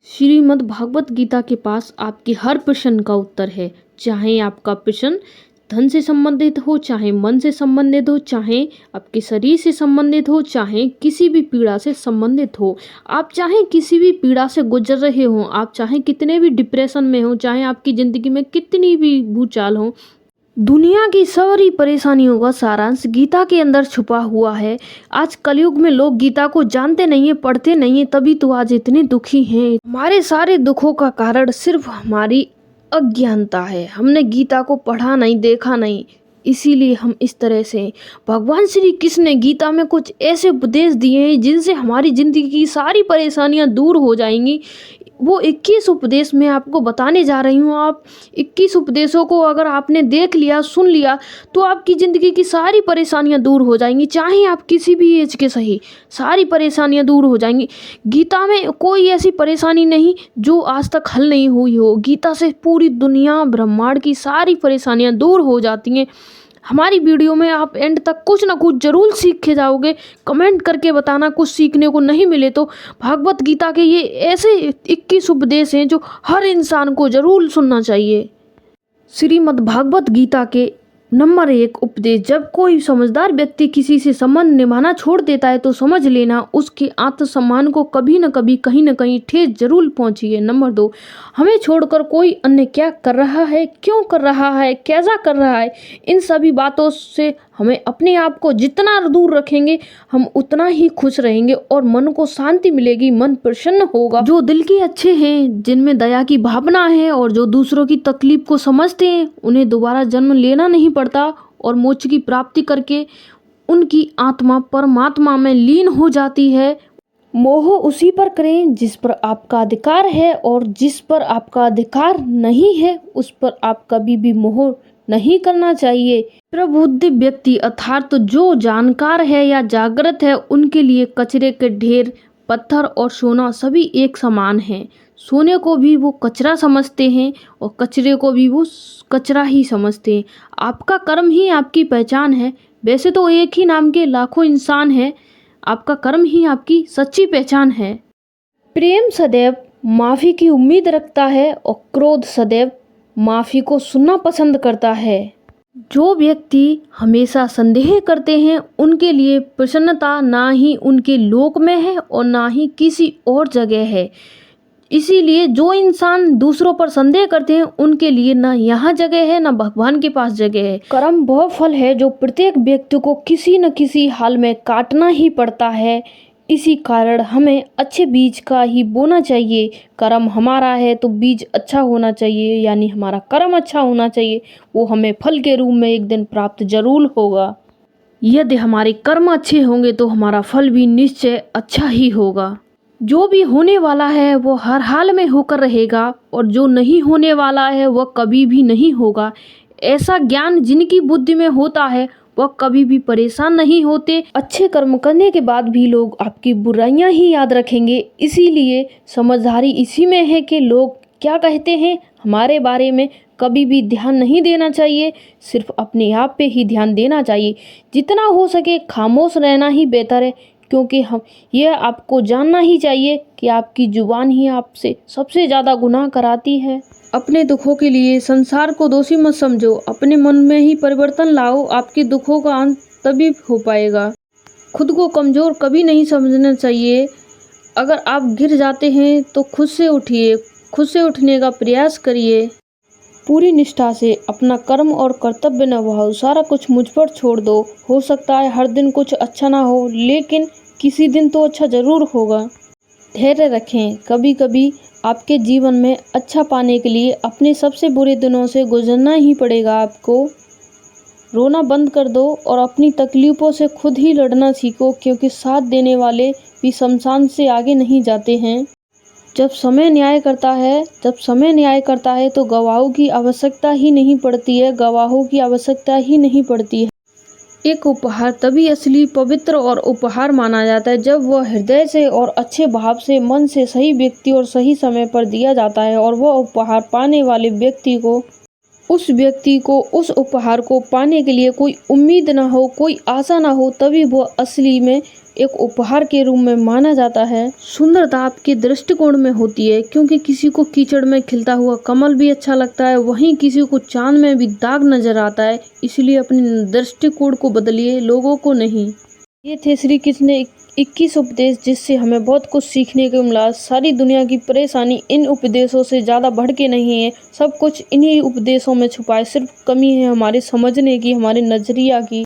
श्रीमद् भागवत गीता के पास आपके हर प्रश्न का उत्तर है। चाहे आपका प्रश्न धन से संबंधित हो, चाहे मन से संबंधित हो, चाहे आपके शरीर से संबंधित हो, चाहे किसी भी पीड़ा से संबंधित हो, आप चाहे किसी भी पीड़ा से गुजर रहे हो, आप चाहे कितने भी डिप्रेशन में हो, चाहे आपकी ज़िंदगी में कितनी भी भूचाल हो, दुनिया की सारी परेशानियों का सारांश गीता के अंदर छुपा हुआ है। आज कलयुग में लोग गीता को जानते नहीं है, पढ़ते नहीं है, तभी तो आज इतने दुखी हैं। हमारे सारे दुखों का कारण सिर्फ हमारी अज्ञानता है। हमने गीता को पढ़ा नहीं, देखा नहीं, इसीलिए हम इस तरह से। भगवान श्री कृष्ण ने गीता में कुछ ऐसे उपदेश दिए हैं जिनसे हमारी ज़िंदगी की सारी परेशानियां दूर हो जाएंगी। वो 21 उपदेश मैं आपको बताने जा रही हूँ। आप 21 उपदेशों को अगर आपने देख लिया, सुन लिया, तो आपकी ज़िंदगी की सारी परेशानियां दूर हो जाएंगी। चाहे आप किसी भी एज के सही, सारी परेशानियां दूर हो जाएंगी। गीता में कोई ऐसी परेशानी नहीं जो आज तक हल नहीं हुई हो। गीता से पूरी दुनिया ब्रह्मांड की सारी परेशानियां दूर हो जाती हैं। हमारी वीडियो में आप एंड तक कुछ ना कुछ जरूर सीख के जाओगे। कमेंट करके बताना कुछ सीखने को नहीं मिले तो। भागवत गीता के ये ऐसे 21 उपदेश हैं जो हर इंसान को जरूर सुनना चाहिए। श्रीमद् भागवत गीता के नंबर 1 उपदेश। जब कोई समझदार व्यक्ति किसी से संबंध निभाना छोड़ देता है तो समझ लेना उसके आत्मसम्मान को कभी न कभी कहीं न कहीं ठेस जरूर पहुंची है। नंबर 2, हमें छोड़कर कोई अन्य क्या कर रहा है, क्यों कर रहा है, कैसा कर रहा है, इन सभी बातों से हमें अपने आप को जितना दूर रखेंगे हम उतना ही खुश रहेंगे और मन को शांति मिलेगी, मन प्रसन्न होगा। जो दिल के अच्छे हैं, जिनमें दया की भावना है और जो दूसरों की तकलीफ को समझते हैं, उन्हें दोबारा जन्म लेना नहीं पड़ता और मोक्ष की प्राप्ति करके उनकी आत्मा परमात्मा में लीन हो जाती है। मोह उसी पर करें जिस पर आपका अधिकार है और जिस पर आपका अधिकार नहीं है उस पर आप कभी भी मोह नहीं करना चाहिए। प्रबुद्ध व्यक्ति अर्थात जो जानकार है या जागृत है, उनके लिए कचरे के ढेर, पत्थर और सोना सभी एक समान हैं। सोने को भी वो कचरा समझते हैं और कचरे को भी वो कचरा ही समझते हैं। आपका कर्म ही आपकी पहचान है। वैसे तो एक ही नाम के लाखों इंसान हैं, आपका कर्म ही आपकी सच्ची पहचान है। प्रेम सदैव माफ़ी की उम्मीद रखता है और क्रोध सदैव माफ़ी को सुनना पसंद करता है। जो व्यक्ति हमेशा संदेह करते हैं उनके लिए प्रसन्नता ना ही उनके लोक में है और ना ही किसी और जगह है। इसीलिए जो इंसान दूसरों पर संदेह करते हैं उनके लिए ना यहाँ जगह है, ना भगवान के पास जगह है। कर्म वह फल है जो प्रत्येक व्यक्ति को किसी न किसी हाल में काटना ही पड़ता है। इसी कारण हमें अच्छे बीज का ही बोना चाहिए। कर्म हमारा है तो बीज अच्छा होना चाहिए, यानी हमारा कर्म अच्छा होना चाहिए। वो हमें फल के रूप में एक दिन प्राप्त जरूर होगा। यदि हमारे कर्म अच्छे होंगे तो हमारा फल भी निश्चय अच्छा ही होगा। जो भी होने वाला है वो हर हाल में होकर रहेगा और जो नहीं होने वाला है वह कभी भी नहीं होगा। ऐसा ज्ञान जिनकी बुद्धि में होता है वह कभी भी परेशान नहीं होते। अच्छे कर्म करने के बाद भी लोग आपकी बुराइयां ही याद रखेंगे। इसीलिए समझदारी इसी में है कि लोग क्या कहते हैं हमारे बारे में कभी भी ध्यान नहीं देना चाहिए, सिर्फ अपने आप पे ही ध्यान देना चाहिए। जितना हो सके खामोश रहना ही बेहतर है, क्योंकि हम यह आपको जानना ही चाहिए कि आपकी जुबान ही आपसे सबसे ज़्यादा गुनाह कराती है। अपने दुखों के लिए संसार को दोषी मत समझो, अपने मन में ही परिवर्तन लाओ। आपके दुखों का अंत तभी हो पाएगा। खुद को कमज़ोर कभी नहीं समझना चाहिए। अगर आप गिर जाते हैं तो खुद से उठिए, खुद से उठने का प्रयास करिए। पूरी निष्ठा से अपना कर्म और कर्तव्य निभाओ। सारा कुछ मुझ पर छोड़ दो। हो सकता है हर दिन कुछ अच्छा ना हो, लेकिन किसी दिन तो अच्छा ज़रूर होगा। धैर्य रखें। कभी कभी आपके जीवन में अच्छा पाने के लिए अपने सबसे बुरे दिनों से गुजरना ही पड़ेगा। आपको रोना बंद कर दो और अपनी तकलीफ़ों से खुद ही लड़ना सीखो, क्योंकि साथ देने वाले भी शमशान से आगे नहीं जाते हैं। जब समय न्याय करता है तो गवाहों की आवश्यकता ही नहीं पड़ती है, गवाहों की आवश्यकता ही नहीं पड़ती है। एक उपहार तभी असली, पवित्र और उपहार माना जाता है जब वह हृदय से और अच्छे भाव से, मन से सही व्यक्ति और सही समय पर दिया जाता है और वह उपहार पाने वाले व्यक्ति को उस व्यक्ति को उस उपहार को पाने के लिए कोई उम्मीद ना हो, कोई आशा ना हो, तभी वो असली में एक उपहार के रूप में माना जाता है। सुंदरता आपके दृष्टिकोण में होती है, क्योंकि किसी को कीचड़ में खिलता हुआ कमल भी अच्छा लगता है, वहीं किसी को चांद में भी दाग नजर आता है। इसलिए अपने दृष्टिकोण को बदलिए, लोगों को नहीं। ये थे श्री कृष्ण ने 21 उपदेश, जिससे हमें बहुत कुछ सीखने को मिला। सारी दुनिया की परेशानी इन उपदेशों से ज़्यादा बढ़ के नहीं है, सब कुछ इन्हीं उपदेशों में छुपा है। सिर्फ कमी है हमारे समझने की, हमारे नज़रिया की।